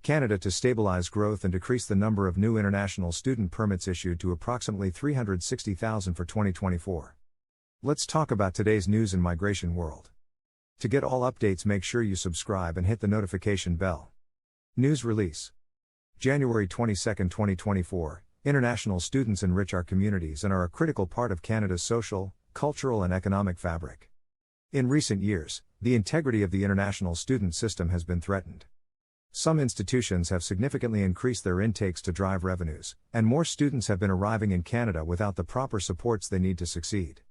Canada to stabilize growth and decrease the number of new international student permits issued to approximately 360,000 for 2024. Let's talk about today's news in migration world. To get all updates, make sure you subscribe and hit the notification bell. News release. January 22, 2024. International students enrich our communities and are a critical part of Canada's social, cultural and economic fabric. In recent years, the integrity of the international student system has been threatened. Some institutions have significantly increased their intakes to drive revenues, and more students have been arriving in Canada without the proper supports they need to succeed.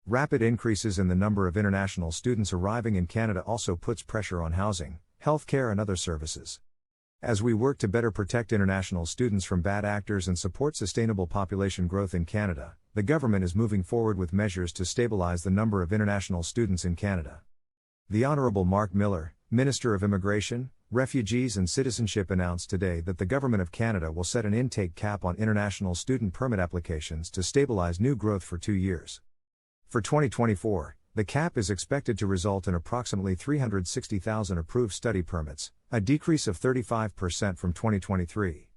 Rapid increases in the number of international students arriving in Canada also puts pressure on housing, healthcare and other services. As we work to better protect international students from bad actors and support sustainable population growth in Canada, the government is moving forward with measures to stabilize the number of international students in Canada. The Honourable Mark Miller, Minister of Immigration, Refugees and Citizenship, announced today that the Government of Canada will set an intake cap on international student permit applications to stabilize new growth for 2 years. For 2024, the cap is expected to result in approximately 360,000 approved study permits, a decrease of 35% from 2023.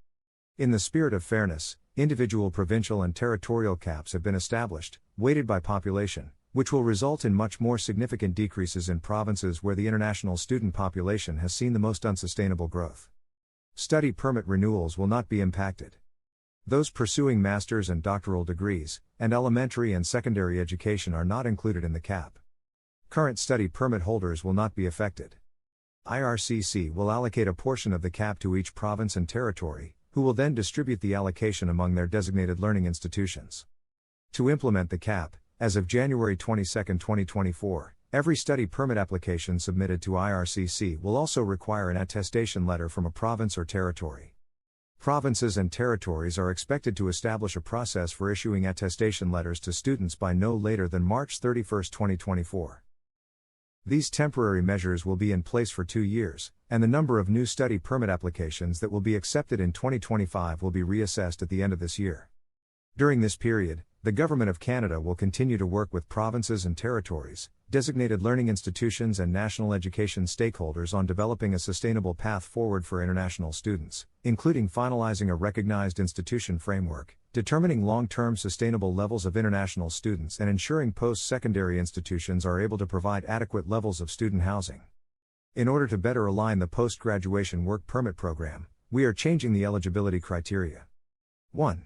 In the spirit of fairness, individual provincial and territorial caps have been established, weighted by population, which will result in much more significant decreases in provinces where the international student population has seen the most unsustainable growth. Study permit renewals will not be impacted. Those pursuing master's and doctoral degrees, and elementary and secondary education are not included in the cap. Current study permit holders will not be affected. IRCC will allocate a portion of the cap to each province and territory, who will then distribute the allocation among their designated learning institutions. To implement the cap, as of January 22, 2024, every study permit application submitted to IRCC will also require an attestation letter from a province or territory. Provinces and territories are expected to establish a process for issuing attestation letters to students by no later than March 31, 2024. These temporary measures will be in place for 2 years, and the number of new study permit applications that will be accepted in 2025 will be reassessed at the end of this year. During this period, the Government of Canada will continue to work with provinces and territories, designated learning institutions and national education stakeholders on developing a sustainable path forward for international students, including finalizing a recognized institution framework, determining long-term sustainable levels of international students and ensuring post-secondary institutions are able to provide adequate levels of student housing. In order to better align the post-graduation work permit program, we are changing the eligibility criteria. 1.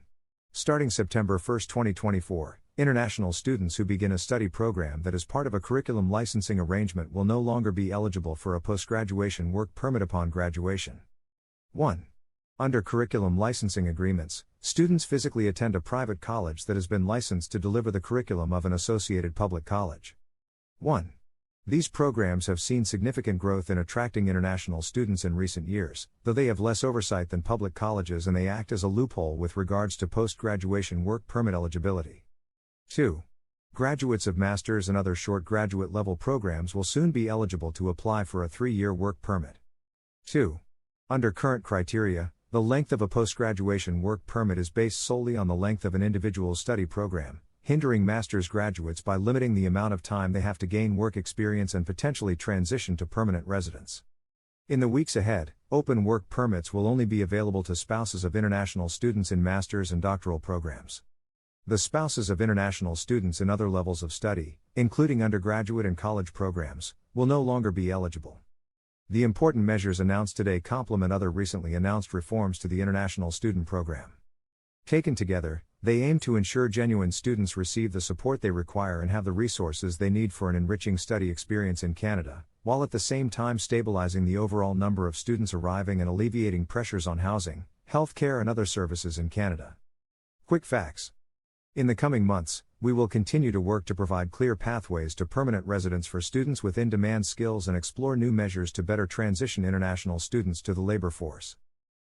Starting September 1, 2024, international students who begin a study program that is part of a curriculum licensing arrangement will no longer be eligible for a post-graduation work permit upon graduation. 1. Under curriculum licensing agreements, students physically attend a private college that has been licensed to deliver the curriculum of an associated public college. 1. These programs have seen significant growth in attracting international students in recent years, though they have less oversight than public colleges and they act as a loophole with regards to post-graduation work permit eligibility. 2. Graduates of master's and other short graduate level programs will soon be eligible to apply for a 3-year work permit. 2. Under current criteria, the length of a post-graduation work permit is based solely on the length of an individual's study program, hindering master's graduates by limiting the amount of time they have to gain work experience and potentially transition to permanent residence. In the weeks ahead, open work permits will only be available to spouses of international students in master's and doctoral programs. The spouses of international students in other levels of study, including undergraduate and college programs, will no longer be eligible. The important measures announced today complement other recently announced reforms to the international student program. Taken together, they aim to ensure genuine students receive the support they require and have the resources they need for an enriching study experience in Canada, while at the same time stabilizing the overall number of students arriving and alleviating pressures on housing, healthcare and other services in Canada. Quick facts. In the coming months, we will continue to work to provide clear pathways to permanent residence for students with in-demand skills and explore new measures to better transition international students to the labor force.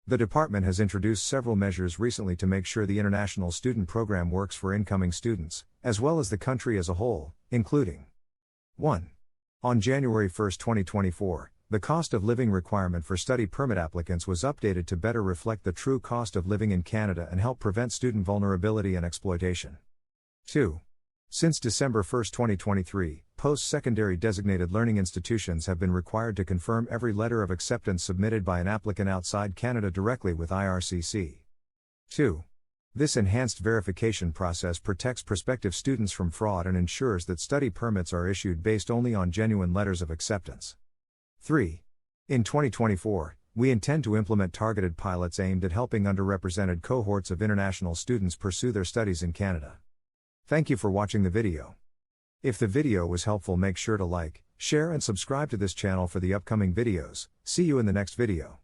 The department has introduced several measures recently to make sure the international student program works for incoming students, as well as the country as a whole, including 1. On January 1, 2024, the cost of living requirement for study permit applicants was updated to better reflect the true cost of living in Canada and help prevent student vulnerability and exploitation. 2. Since December 1, 2023, post-secondary designated learning institutions have been required to confirm every letter of acceptance submitted by an applicant outside Canada directly with IRCC. 2. This enhanced verification process protects prospective students from fraud and ensures that study permits are issued based only on genuine letters of acceptance. 3. In 2024, we intend to implement targeted pilots aimed at helping underrepresented cohorts of international students pursue their studies in Canada. Thank you for watching the video. If the video was helpful, make sure to like, share and subscribe to this channel for the upcoming videos. See you in the next video.